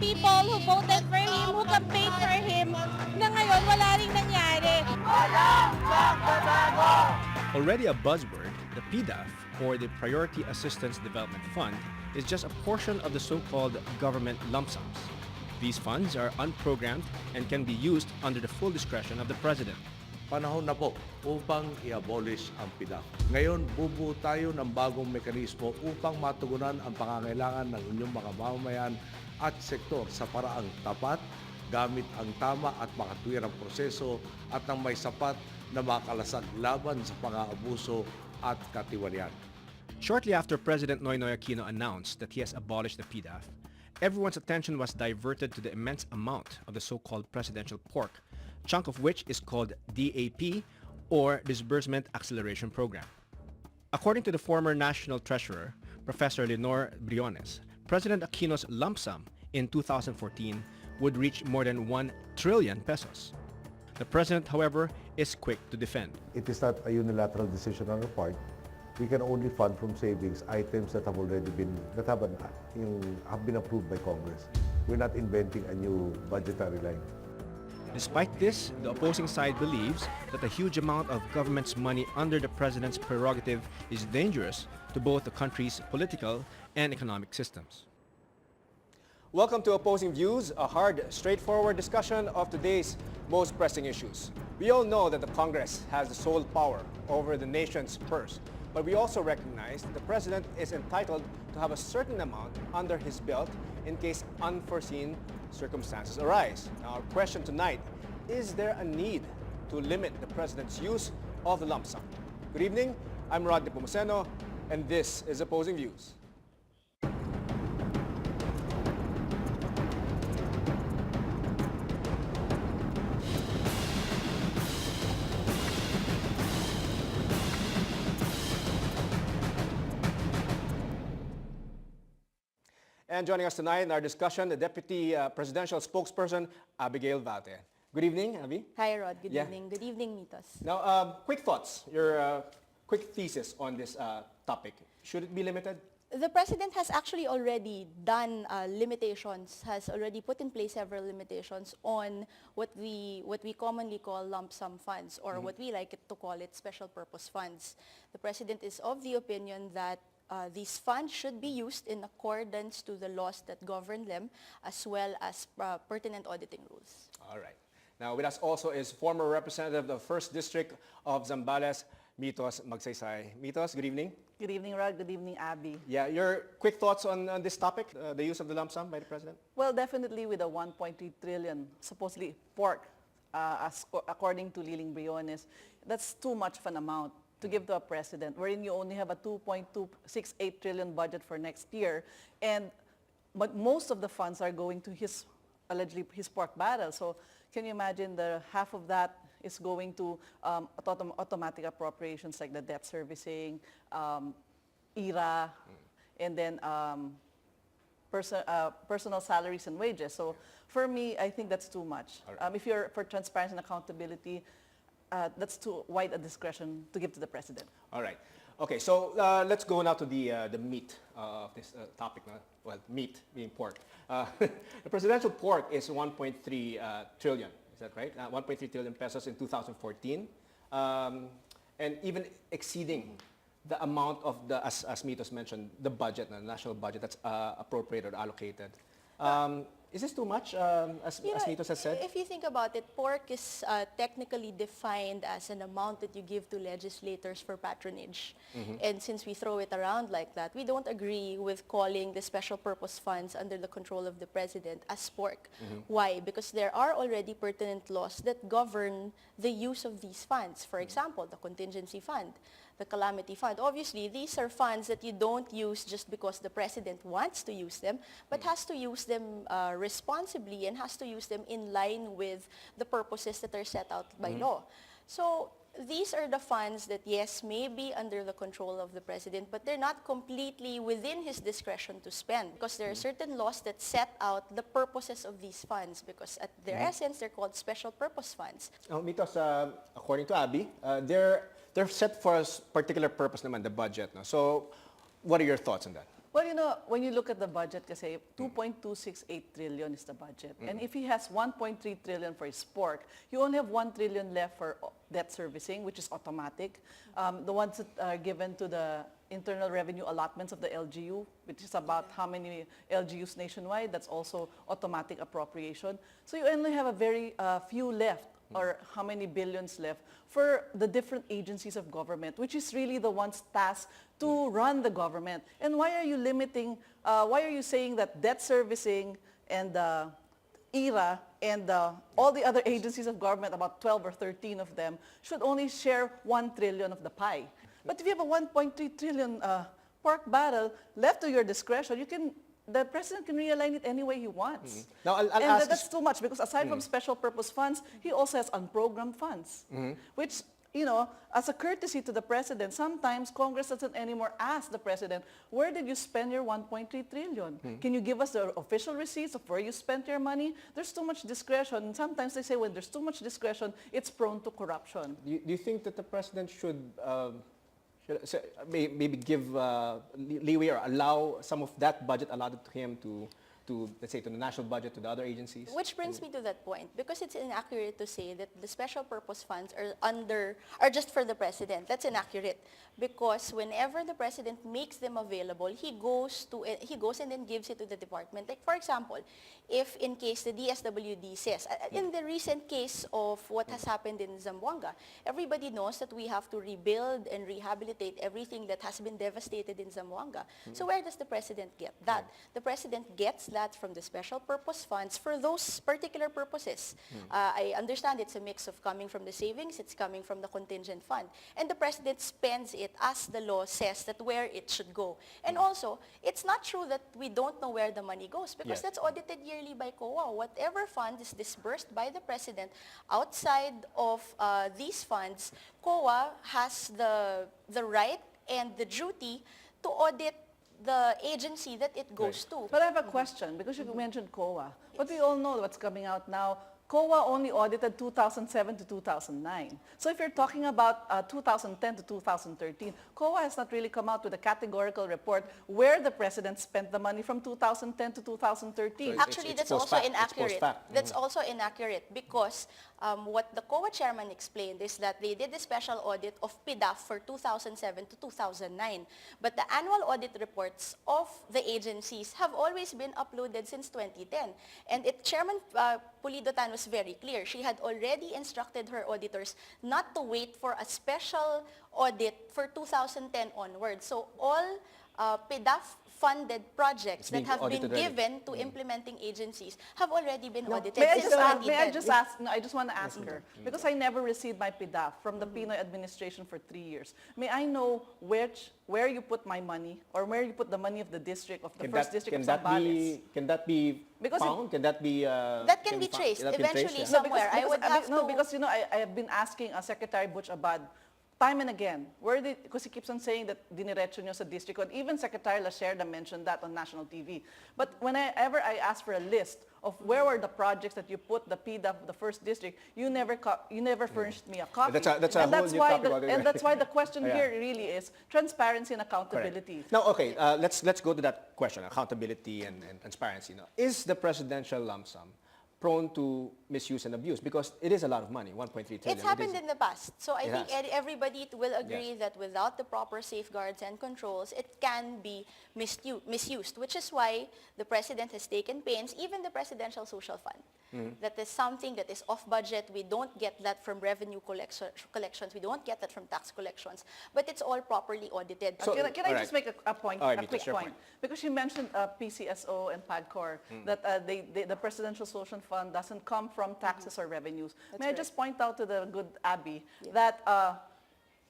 people who voted for him, who campaigned for him, na ngayon wala ring nangyari. Already a buzzword, the PDAF, or the Priority Assistance Development Fund, is just a portion of the so-called government lump sums. These funds are unprogrammed and can be used under the full discretion of the President. Panahon na po upang i-abolish ang PDAF. Ngayon, bubuo tayo ng bagong mekanismo upang matugunan ang pangangailangan ng inyong mga mamamayan at sektor sa paraang tapat, gamit ang tama at makatwirang proseso at ng may sapat na makalasag laban sa pang-aabuso at katiwalian. Shortly after President Noynoy Aquino announced that he has abolished the PDAF, everyone's attention was diverted to the immense amount of the so-called presidential pork, chunk of which is called DAP, or Disbursement Acceleration Program. According to the former National Treasurer, Professor Lenore Briones, President Aquino's lump sum in 2014 would reach more than 1 trillion pesos. The President, however, is quick to defend. It is not a unilateral decision on our part. We can only fund from savings items that have already been approved by Congress. We're not inventing a new budgetary line. Despite this, the opposing side believes that a huge amount of government's money under the President's prerogative is dangerous to both the country's political and economic systems. Welcome to Opposing Views, a hard, straightforward discussion of today's most pressing issues. We all know that the Congress has the sole power over the nation's purse, but we also recognize that the President is entitled to have a certain amount under his belt in case unforeseen circumstances arise. Now, our question tonight, is there a need to limit the President's use of the lump sum? Good evening, I'm Rod Nepomuceno, and this is Opposing Views. And joining us tonight in our discussion, the Deputy Presidential Spokesperson, Abigail Vate. Good evening, Abby. Hi, Rod. Good Yeah. evening. Good evening, Mitos. Now, quick thoughts, your quick thesis on this topic. Should it be limited? The President has actually already done limitations, has already put in place several limitations on what we commonly call lump sum funds, or what we like to call it special purpose funds. The President is of the opinion that these funds should be used in accordance to the laws that govern them, as well as pertinent auditing rules. All right. Now, with us also is former representative of the 1st District of Zambales, Mitos Magsaysay. Mitos, good evening. Good evening, Rod. Good evening, Abby. Yeah, your quick thoughts on this topic, the use of the lump sum by the President? Well, definitely with the 1.3 trillion supposedly pork, according to Liling Briones, that's too much of an amount to give to a president, wherein you only have a 2.268 trillion budget for next year, but most of the funds are going to allegedly his pork barrel. So can you imagine the half of that is going to automatic appropriations like the debt servicing, IRA, and then personal salaries and wages. So for me, I think that's too much. Right. If you're for transparency and accountability, that's too wide a discretion to give to the President. All right. Okay, so let's go now to the meat of this topic. Well, meat being pork. The presidential pork is 1.3 trillion. Is that right? 1.3 trillion pesos in 2014, and even exceeding the amount of the, as Mitos mentioned, the budget, the national budget that's appropriated or allocated. Is this too much, as Mitos has said? If you think about it, pork is technically defined as an amount that you give to legislators for patronage. And since we throw it around like that, we don't agree with calling the special purpose funds under the control of the President as pork. Why? Because there are already pertinent laws that govern the use of these funds. For example, the contingency fund, the calamity fund. Obviously, these are funds that you don't use just because the President wants to use them, but has to use them responsibly and has to use them in line with the purposes that are set out by law. So these are the funds that, yes, may be under the control of the President, but they're not completely within his discretion to spend, because there are certain laws that set out the purposes of these funds, because at their essence, they're called special purpose funds. Mitos, according to Abby, they're set for a particular purpose naman, the budget. No? So what are your thoughts on that? Well, when you look at the budget, kasi 2.268 trillion is the budget. And if he has 1.3 trillion for his pork, you only have 1 trillion left for debt servicing, which is automatic. The ones that are given to the internal revenue allotments of the LGU, which is about how many LGUs nationwide, that's also automatic appropriation. So you only have a very few left, or how many billions left for the different agencies of government, which is really the ones tasked to run the government. And why are you limiting, why are you saying that debt servicing and ERA and all the other agencies of government, about 12 or 13 of them, should only share 1 trillion of the pie? But if you have a 1.3 trillion pork barrel left to your discretion, the president can realign it any way he wants. Now, I'll and ask that's too much, because aside from special purpose funds, he also has unprogrammed funds, which, as a courtesy to the president, sometimes Congress doesn't anymore ask the president, where did you spend your 1.3 trillion? Can you give us the official receipts of where you spent your money? There's too much discretion. And sometimes they say when there's too much discretion, it's prone to corruption. Do you think that the president should maybe give leeway or allow some of that budget allotted to him to, let's say, to the national budget, to the other agencies? Which brings me to that point, because it's inaccurate to say that the special purpose funds are just for the president. That's inaccurate, because whenever the president makes them available, he goes and then gives it to the department. Like, for example, if in case the DSWD says, in the recent case of what has happened in Zamboanga, everybody knows that we have to rebuild and rehabilitate everything that has been devastated in Zamboanga. So where does the president get that? The president gets that from the special purpose funds for those particular purposes. I understand it's a mix of coming from the savings, it's coming from the contingent fund. And the president spends it as the law says that where it should go. And also, it's not true that we don't know where the money goes, because that's audited yearly by COA. Whatever fund is disbursed by the president outside of these funds, COA has the right and the duty to audit the agency that it goes to. But I have a question, because you mentioned COA. But we all know what's coming out now. COA only audited 2007 to 2009. So if you're talking about 2010 to 2013, COA has not really come out with a categorical report where the president spent the money from 2010 to 2013. So Actually, that's also inaccurate. post-fact. That's also inaccurate, because what the COA chairman explained is that they did a special audit of PDAF for 2007 to 2009. But the annual audit reports of the agencies have always been uploaded since 2010. And Chairman Pulido-Tan was very clear. She had already instructed her auditors not to wait for a special audit for 2010 onwards. So all PDAF-funded projects that have been given to implementing agencies have already been audited since 2010. May I just ask, no, I just want to ask her, because I never received my PDAF from the Pinoy administration for 3 years. May I know where you put my money, or where you put the money of the district, of the first district of Zambales? Can that be found? Can that be... that can be traced eventually somewhere. Because I have been asking Secretary Butch Abad time and again, because he keeps on saying that diniretso nyo sa district, and even Secretary Lacerda mentioned that on national TV. But whenever I ask for a list of where were the projects that you put the PDAF, the first district, you never furnished me a copy. That's a whole new topic. And that's why the question here really is transparency and accountability. Correct. Now, okay, let's go to that question, accountability and transparency. Now, is the presidential lump sum prone to misuse and abuse? Because it is a lot of money, 1.3 trillion. It's happened in the past. So I think everybody will agree that without the proper safeguards and controls, it can be misused, which is why the president has taken pains, even the Presidential Social Fund. That is something that is off budget. We don't get that from revenue collections. We don't get that from tax collections. But it's all properly audited. So, can I just make a point, a quick sure point? Because you mentioned PCSO and PAGCOR, that the Presidential Social Fund doesn't come from taxes or revenues. May I just point out to the good Abby that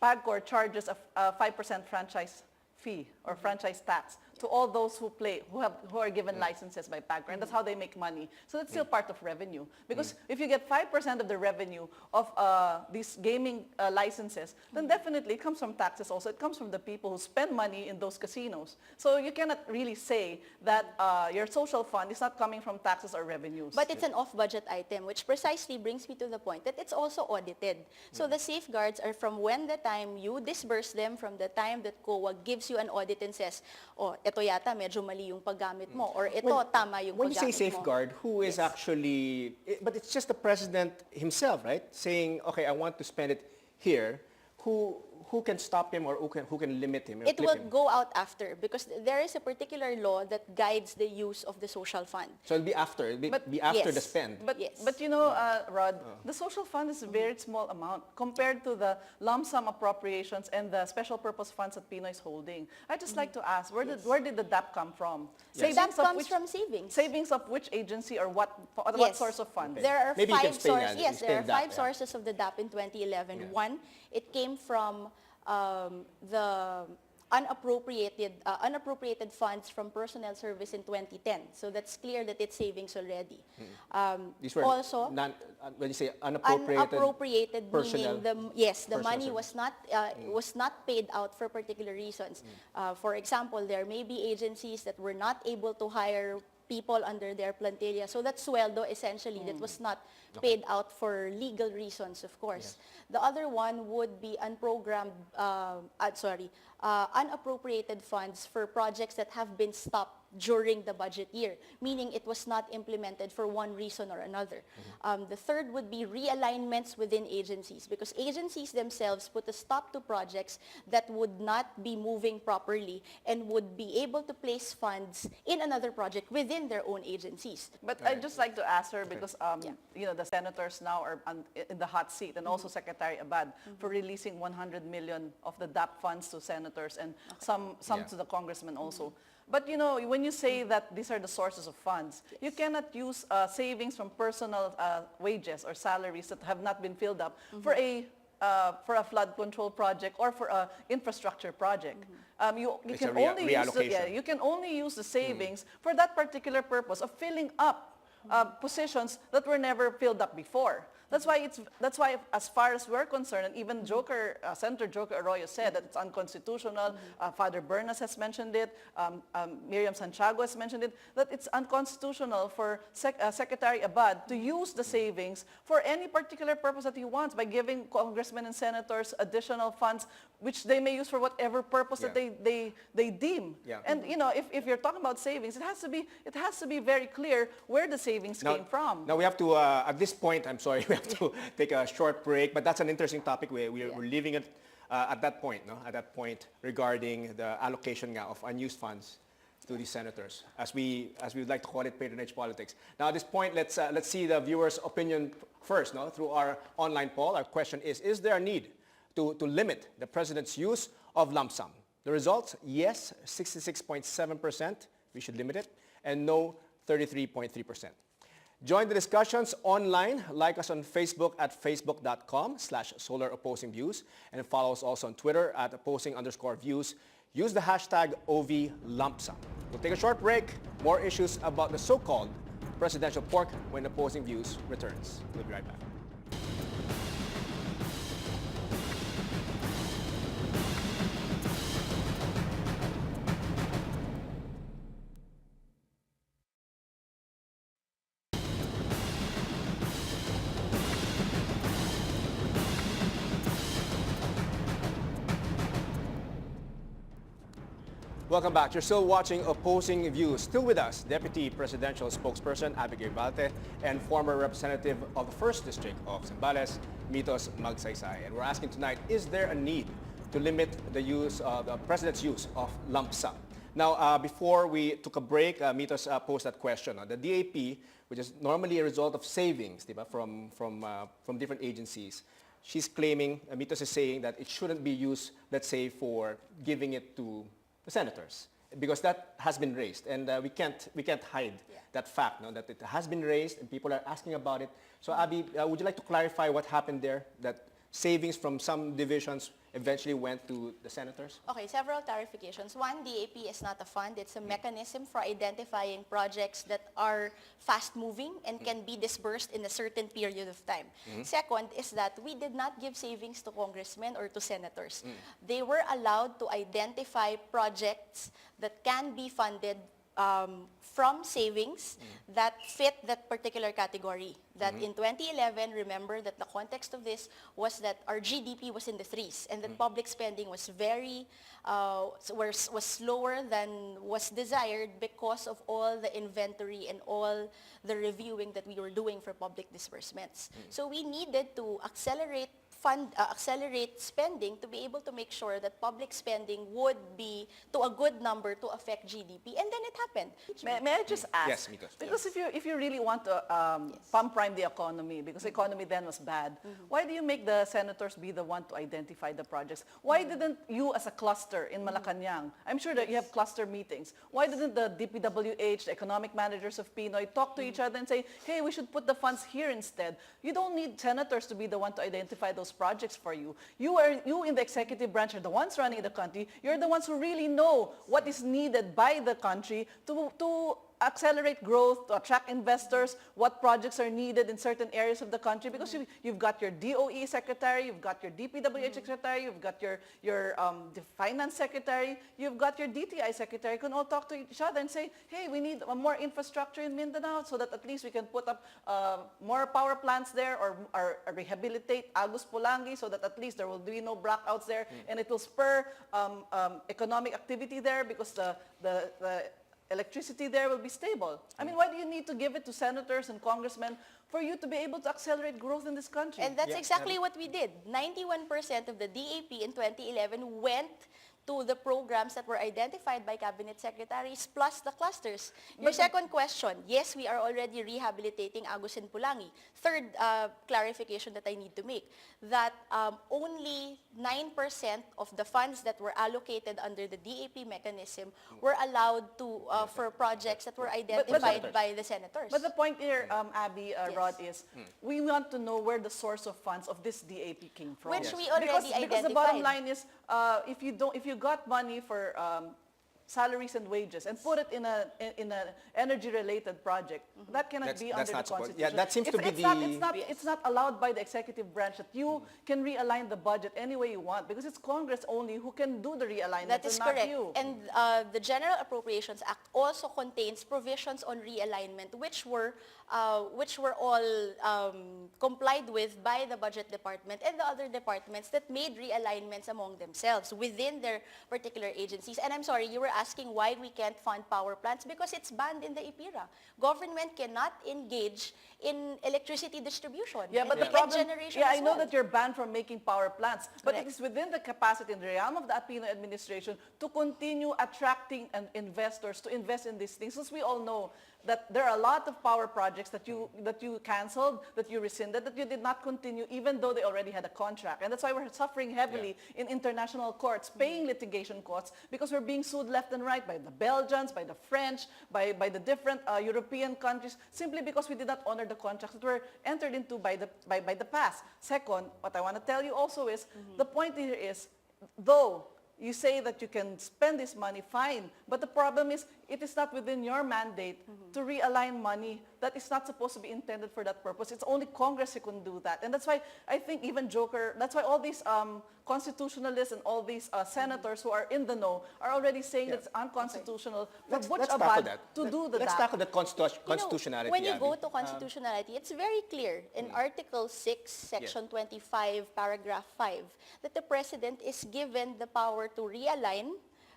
PAGCOR charges a 5% franchise fee or franchise tax to all those who are given licenses by PAGCOR, and that's how they make money. So that's still part of revenue. Because if you get 5% of the revenue of these gaming licenses, then definitely it comes from taxes also. It comes from the people who spend money in those casinos. So you cannot really say that your social fund is not coming from taxes or revenues. But it's an off-budget item, which precisely brings me to the point that it's also audited. So the safeguards are from when the time you disburse them, from the time that COA gives you an audit and says, oh, ito yata medyo mali yung paggamit mo, or ito tama yung When you say paggamit mo. safeguard, who is Yes. actually, but it's just the president himself, right? Saying, okay, I want to spend it here. Who can stop him, or who can limit him? Or It clip will him? go out after, because there is a particular law that guides the use of the social fund. So it'll be after, be after the Yes. spend. But, Yes. but you know, Rod, the social fund is a very small amount compared to the lump sum appropriations and the special purpose funds that Pinoy is holding. I'd just like to ask, where did the DAP come from? That of comes from savings. Savings of which agency or what Yes. source of fund? There are Maybe you can five explain sources. that. Yes, there are Explain five that, sources of the DAP in 2011. Yeah. One, it came from the unappropriated funds from personnel service in 2010. So that's clear that it's savings already. These were Also, when you say unappropriated personnel, meaning the personnel money service. was not paid out for particular reasons. For example, there may be agencies that were not able to hire people under their plantilla. So that sweldo essentially that was not paid out for legal reasons, of course. The other one would be unappropriated funds for projects that have been stopped during the budget year, meaning it was not implemented for one reason or another. The third would be realignments within agencies, because agencies themselves put a stop to projects that would not be moving properly and would be able to place funds in another project within their own agencies. But I'd just like to ask her because, you know, the senators now are in the hot seat, and also Secretary Abad for releasing 100 million of the DAP funds to senators and some to the congressmen also. But you know, when you say that these are the sources of funds, you cannot use savings from personal wages or salaries that have not been filled up for a flood control project or for an infrastructure project. You It's can a only use reallocation. you can only use the savings for that particular purpose of filling up positions that were never filled up before. That's why as far as we're concerned, and even Senator Joker Arroyo said that it's unconstitutional. Father Bernas has mentioned it. Miriam Santiago has mentioned it, that it's unconstitutional for Secretary Abad to use the savings for any particular purpose that he wants by giving congressmen and senators additional funds which they may use for whatever purpose that they deem. Yeah. And you know, if you're talking about savings, it has to be very clear where the savings came from. Now we have to, at this point, I'm sorry, we have to take a short break, but that's an interesting topic. We're leaving it at that point, no? At that point regarding the allocation of unused funds to the senators, as we would like to call it, patronage politics. Now at this point, let's see the viewers' opinion first, no? Through our online poll. Our question is there a need to limit the president's use of lump sum? The results, yes, 66.7%, we should limit it, and no, 33.3%. Join the discussions online. Like us on Facebook at facebook.com/SolarOpposingViews, and follow us also on Twitter at opposing_views. Use the hashtag OVLumpSum. We'll take a short break. More issues about the so-called presidential pork when Opposing Views returns. We'll be right back. Welcome back. You're still watching Opposing Views. Still with us, Deputy Presidential Spokesperson Abigail Balte and former representative of the 1st District of Zambales, Mitos Magsaysay. And we're asking tonight, is there a need to limit the use of the President's use of lump sum? Now, before we took a break, Mitos posed that question. The DAP, which is normally a result of savings diba, from different agencies, she's claiming, Mitos is saying that it shouldn't be used, let's say, for giving it to the senators, because that has been raised, and we can't hide that fact, no, that it has been raised and people are asking about it. So Abby, would you like to clarify what happened there, that savings from some divisions eventually went to the senators? Okay, several clarifications. One, DAP is not a fund. It's a mechanism for identifying projects that are fast-moving and can be disbursed in a certain period of time. Second is that we did not give savings to congressmen or to senators. They were allowed to identify projects that can be funded from savings that fit that particular category. That in 2011, remember that the context of this was that our GDP was in the threes and that public spending was was slower than was desired because of all the inventory and all the reviewing that we were doing for public disbursements. So we needed to accelerate spending to be able to make sure that public spending would be to a good number to affect GDP, and then it happened. May I just ask? Yes, Mika. Because if you really want to pump prime the economy, because the economy then was bad, why do you make the senators be the one to identify the projects? Why didn't you as a cluster in Malacanang, I'm sure that you have cluster meetings, why didn't the DPWH, the economic managers of Pinoy, talk to each other and say, hey, we should put the funds here instead? You don't need senators to be the one to identify those projects for you. You in the executive branch are the ones running the country. You're the ones who really know what is needed by the country to accelerate growth, to attract investors, what projects are needed in certain areas of the country, because you've got your DOE secretary, you've got your DPWH secretary, you've got your the finance secretary, you've got your DTI secretary, can all talk to each other and say, hey, we need more infrastructure in Mindanao so that at least we can put up more power plants there or rehabilitate Agus Pulangi so that at least there will be no blackouts there and it will spur economic activity there because the electricity there will be stable. I mean, why do you need to give it to senators and congressmen for you to be able to accelerate growth in this country? And that's exactly what we did. 91% of the DAP in 2011 went to the programs that were identified by cabinet secretaries plus the clusters. Your second question, yes, we are already rehabilitating Agus and Pulangi. Third clarification that I need to make, that only 9% of the funds that were allocated under the DAP mechanism were allowed to for projects that were identified by the senators. But the point here, Abby, Rod, is we want to know where the source of funds of this DAP came from. Which we already identified. Because the bottom line is, if you got money for salaries and wages and put it in an energy-related project, that cannot be under the Constitution. Yeah, that seems to be It's not allowed by the executive branch that you can realign the budget any way you want, because it's Congress only who can do the realignment. That is and correct. Not you. And the General Appropriations Act also contains provisions on realignment, which were all complied with by the Budget Department and the other departments that made realignments among themselves within their particular agencies. And I'm sorry, you were asking why we can't fund power plants, because it's banned in the IPIRA. Government cannot engage in electricity distribution. Yeah, but and the problem, generation I as know well. that you're banned from making power plants, but Correct. it is within the capacity in the realm of the Aquino administration to continue attracting investors to invest in these things, since we all know that there are a lot of power projects that you canceled, that you rescinded, that you did not continue even though they already had a contract. And that's why we're suffering heavily in international courts, paying litigation costs, because we're being sued left and right by the Belgians, by the French, by the different European countries, simply because we did not honor the contracts that were entered into by the past. Second, what I want to tell you also is, the point here is, though you say that you can spend this money, fine. But the problem is, it is not within your mandate to realign money that is not supposed to be intended for that purpose. It's only Congress who can do that. And that's why I think even that's why all these constitutionalists and all these senators who are in the know are already saying that it's unconstitutional for Butch Abad to do Let's that. tackle the constitutionality. When you Abby. go to constitutionality, it's very clear in Article 6, Section 25, Paragraph 5, that the President is given the power to realign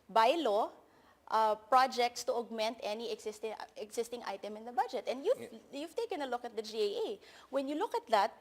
by law projects to augment any existing item in the budget. And you've taken a look at the GAA. When you look at that,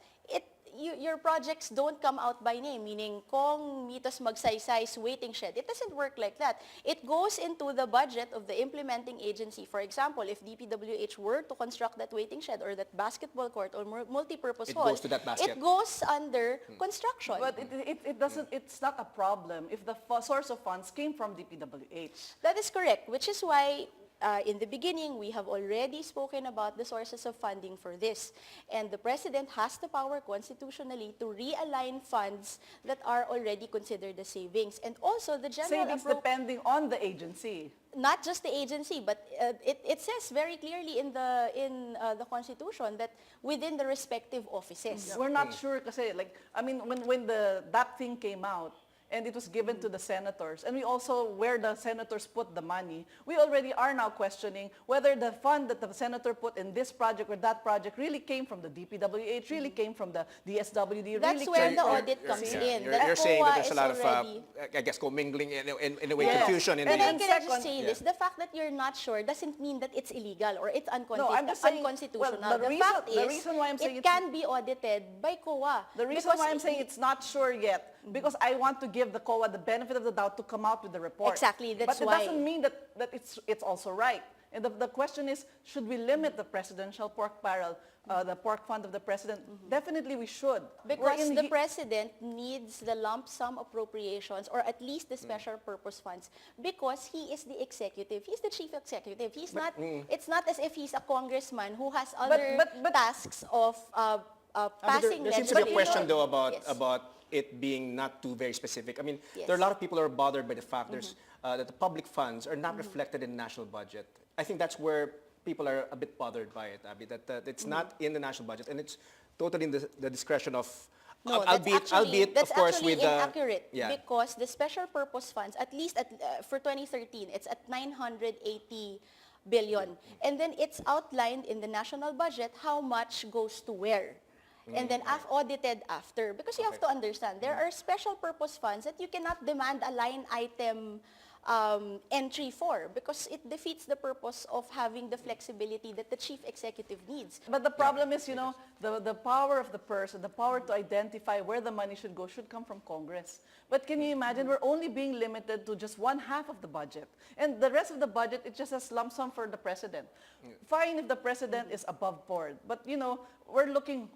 your projects don't come out by name, meaning kung mitos magsaysay waiting shed. It doesn't work like that. It goes into the budget of the implementing agency. For example, if DPWH were to construct that waiting shed or that basketball court or multi-purpose hall, goes to that basket. it goes under construction. But it doesn't. It's not a problem if the source of funds came from DPWH. That is correct, which is why in the beginning, we have already spoken about the sources of funding for this. And the President has the power constitutionally to realign funds that are already considered as savings. And also the general Savings depending on the agency. Not just the agency, but it says very clearly in the Constitution that within the respective offices. We're not sure kasi, like, I mean, when the DAP thing came out, and it was given to the senators, and we also, where the senators put the money, we already are now questioning whether the fund that the senator put in this project or that project really came from the DPWH, really came from the DSWD. That's really where came the from- audit comes See? in. You're saying that there's a lot of, already... I guess, commingling in a way, Yes. confusion in And the... Can I just second- say this? The fact that you're not sure doesn't mean that it's illegal or it's No, I'm just saying, unconstitutional. well, the fact the is, reason why I'm saying it can be audited by COA. The reason why I'm saying it's not sure yet, because I want to give the COA the benefit of the doubt to come out with the report. Exactly, that's but it why. doesn't mean that it's also right. And the question is, should we limit the presidential pork barrel, the pork fund of the president? Definitely we should. Because the president needs the lump sum appropriations or at least the special purpose funds because he is the executive. He's the chief executive. He's not. It's not as if he's a congressman who has other tasks of passing There seems to be a legislation. question, though, about Yes. it being not too very specific. I mean, Yes. there are a lot of people who are bothered by the fact that the public funds are not reflected in the national budget. I think that's where people are a bit bothered by it, Abby, that it's not in the national budget and it's totally in the discretion of, No, albeit that's of course actually with the... inaccurate Yeah. because the special purpose funds, at least for 2013, it's at 980 billion. And then it's outlined in the national budget how much goes to where. And then audited after. Because you have to understand, there are special purpose funds that you cannot demand a line item entry for because it defeats the purpose of having the flexibility that the chief executive needs. But the problem is, the power of the person, the power to identify where the money should go should come from Congress. But can you imagine, we're only being limited to just one half of the budget. And the rest of the budget, it just has lump sum for the president. Fine if the president is above board. But, we're looking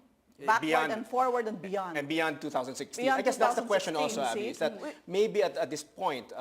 backward Beyond- and forward and beyond. And beyond 2016. Beyond I guess that's the question 2016, also, Abby, see? is that maybe at this point,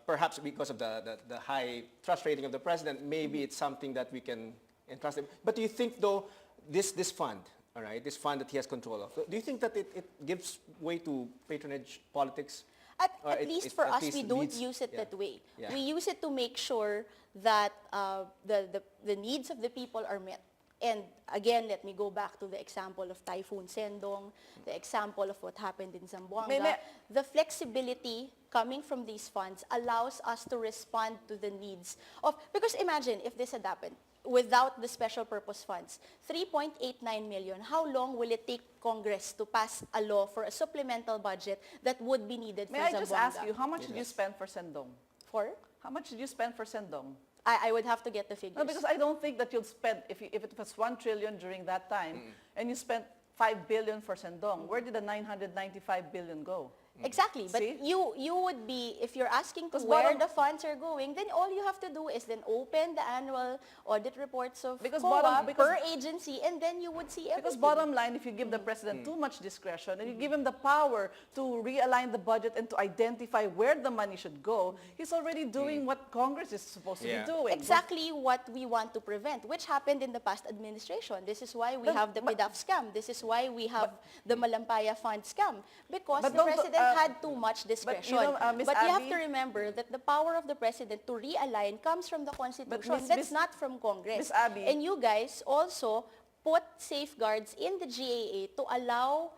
perhaps because of the high trust rating of the president, maybe it's something that we can entrust him. But do you think, though, this fund, all right, this fund that he has control of, do you think that it gives way to patronage politics? At least for us, we don't leads- use it yeah. that way. Yeah. We use it to make sure that the needs of the people are met. And again, let me go back to the example of Typhoon Sendong, the example of what happened in Zamboanga. The flexibility coming from these funds allows us to respond to the needs of, because imagine if this had happened without the special purpose funds, 3.89 million, how long will it take Congress to pass a law for a supplemental budget that would be needed for May I Zamboanga? just ask you, how much did you spend for Sendong? For? How much did you spend for Sendong? I would have to get the figures. No, because I don't think that you'll spend, if it was 1 trillion during that time, and you spent 5 billion for Sendong, where did the 995 billion go? Exactly, but See? you would be, if you're asking to Because where bottom- the funds are going, then all you have to do is then open the annual audit reports of Because COA because- per agency, and then you would see everything. Because bottom line, if you give the president too much discretion and you give him the power to realign the budget and to identify where the money should go, he's already doing what Congress is supposed to Yeah. be doing. Exactly what we want to prevent, which happened in the past administration. This is why we have the PIDAF scam. This is why we have the Malampaya Fund scam. Because But the don't- president had too much discretion. Miss But you have Abby- to remember that the power of the president to realign comes from the Constitution. Miss- That's Miss- not from Congress. Miss Abby- And you guys also put safeguards in the GAA to allow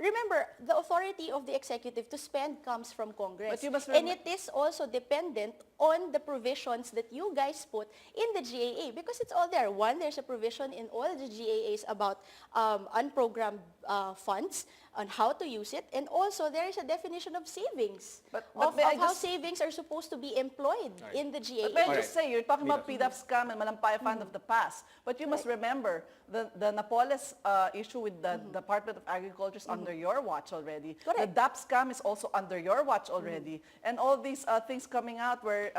remember, the authority of the executive to spend comes from Congress. But you must And it is also dependent on the provisions that you guys put in the GAA because it's all there. One, there's a provision in all the GAAs about unprogrammed funds on how to use it. And also, there is a definition of savings, But of may I how just- savings are supposed to be employed in the GAA. But may I Alright. just say, you're talking about PDAF scam and Malampaya Fund of the past. But you must remember, the Napoles issue with the Department of Agriculture is under your watch already. Correct. The DAP scam is also under your watch already. And all these things coming out where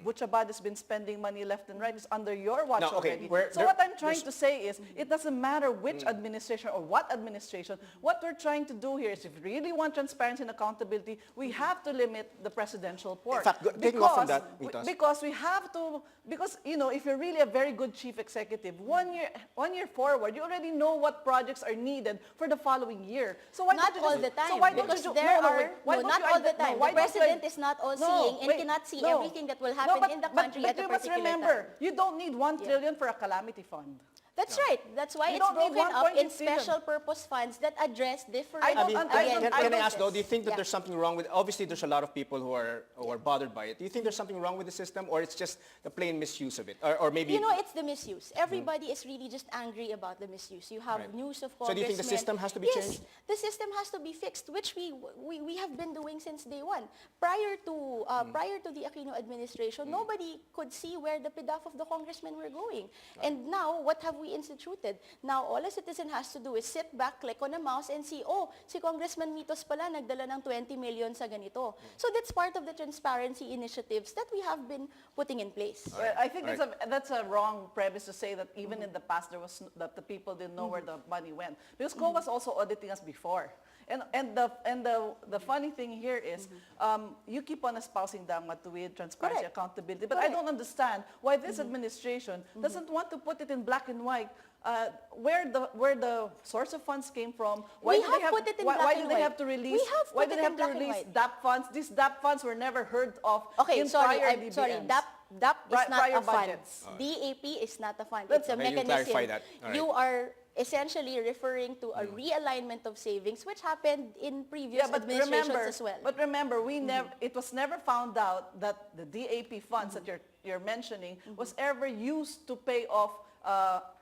Butchabad has been spending money left and right is under your watch No, okay, already. So what I'm trying to say is, it doesn't matter which administration or what administration. What we're trying to do here is if we really want transparency and accountability, we have to limit the presidential pork. In fact, taking off from that, Mitos. Because we have to, because, if you're really a very good chief executive, 1 year forward, you already know what projects are needed for the following year. So why Not don't you all just- the time, so why don't because you do, there no, are, wait, why no, don't not you all the ide- no, time. why The don't you president ide- is not all No, seeing and wait, cannot see no. everything that will No, happen but- in the but- country but at a you must particular remember, time. you don't need 1 trillion for a calamity fund. That's right. That's why You it's don't need broken up 1.8 in special purpose funds that address different. I don't- Abby, I again, don't- can I purposes. ask though, do you think that Yeah. there's something wrong with, obviously there's a lot of people who are bothered by it. Do you think there's something wrong with the system, or it's just the plain misuse of it? Or maybe... You know, it's the misuse. Everybody is really just angry about the misuse. You have Right. news of So do you think the congressmen. system has to be yes, changed? the system has to be fixed, which we have been doing since day one. Prior to the Aquino administration, nobody could see where the PDAF of the congressmen were going. And now, what have we instituted? Now, all a citizen has to do is sit back, click on a mouse, and see, oh, si Congressman Mitos pala nagdala ng 20 million sa ganito. So that's part of the transparency initiatives that we have been putting in place. Well, I think that's a wrong premise to say that even in the past that the people didn't know where the money went. Because Co was also auditing us before. And the funny thing here is you keep on espousing matuwid, transparency, Correct. accountability, but I Correct. don't understand why this administration doesn't want to put it in black and white. Where the source of funds came from? We have put it in why black did and they white. have to release? We have Why put did it they have in to black and release white. DAP funds? These DAP funds were never heard of Okay, in sorry, prior I'm sorry. DBMs. DAP is not Prior a fund. budgets. DAP is not a fund. Let's- It's a Okay, you mechanism. clarify that. All right. You are essentially referring to a realignment of savings, which happened in previous administrations as well. But remember, it was never found out that the DAP funds that you're mentioning was ever used to pay off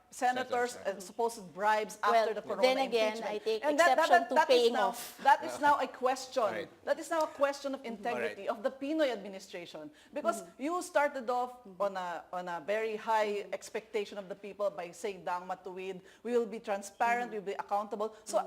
senators and supposed bribes after the corona then again, impeachment. I take And exception to is paying now- off. That is now a question. Right. That is now a question of integrity of the Pinoy administration. Because you started off on a very high expectation of the people by saying, Dang Matuwid, we will be transparent, we will be accountable. So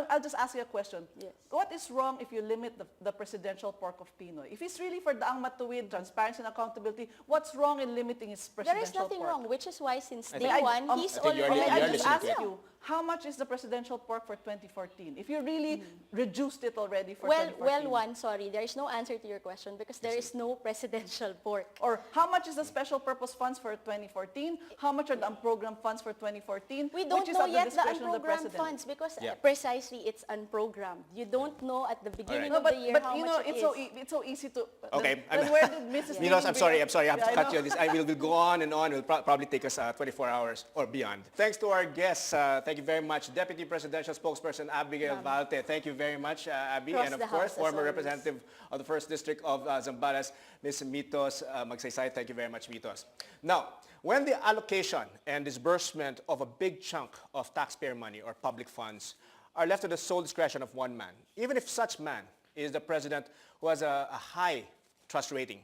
I'll just ask you a question. Yes. What is wrong if you limit the presidential pork of Pinoy? If it's really for Daang Matuwid, transparency and accountability, what's wrong in limiting his There presidential is nothing pork? wrong, which is why since day I- one, um, he's I think you're already... li- I you're just listening asked to it. you, how much is the presidential pork for 2014? If you really reduced it already for Well, 2014. sorry, there is no answer to your question because there is no presidential pork. Or how much is the special purpose funds for 2014? How much are the unprogrammed funds for 2014? We don't Which is know at the yet the discretion of the unprogrammed president. funds because Yeah. precisely it's unprogrammed. You don't know at the beginning No, of but, the year but how you know, much it it's is. it's so easy to... Okay, Then where did Mrs. Milos, I'm sorry, I have Yeah, to I cut know. you on this. We'll go on and on. It'll probably take us 24 hours or beyond. Thanks to our guests. Thank you very much. Deputy Presidential Spokesperson Abigail Valte. Thank you very much, Abby. Across And of the course, house, as former always. representative of the 1st District of Zambales, Ms. Mitos Magsaysay. Thank you very much, Mitos. Now, when the allocation and disbursement of a big chunk of taxpayer money or public funds are left to the sole discretion of one man, even if such man is the president who has a high trust rating,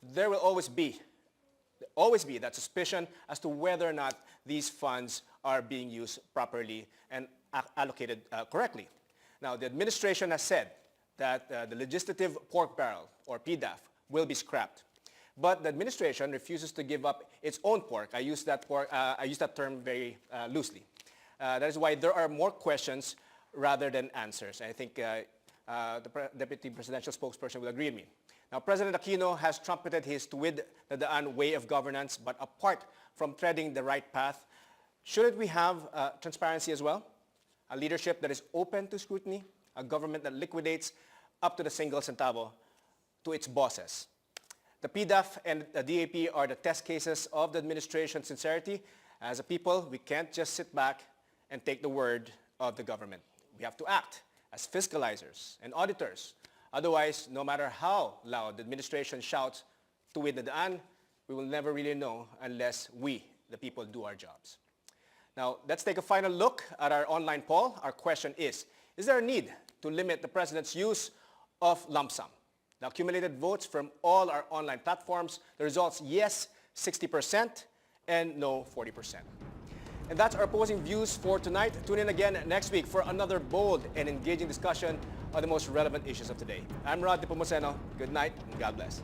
there will always be that suspicion as to whether or not these funds are being used properly and allocated correctly. Now, the administration has said that the legislative pork barrel, or PDAF, will be scrapped. But the administration refuses to give up its own pork. I use that term very loosely. That is why there are more questions rather than answers. I think the Deputy Presidential Spokesperson will agree with me. Now, President Aquino has trumpeted his tuwid na daan way of governance, but apart from treading the right path, shouldn't we have transparency as well? A leadership that is open to scrutiny, a government that liquidates up to the single centavo to its bosses. The PDAF and the DAP are the test cases of the administration's sincerity. As a people, we can't just sit back and take the word of the government. We have to act as fiscalizers and auditors. Otherwise, no matter how loud the administration shouts tuwid na daan, we will never really know unless we, the people, do our jobs. Now, let's take a final look at our online poll. Our question is there a need to limit the president's use of lump sum? The accumulated votes from all our online platforms, the results, yes, 60%, and no, 40%. And that's our opposing views for tonight. Tune in again next week for another bold and engaging discussion on the most relevant issues of today. I'm Rod Nepomuceno. Good night and God bless.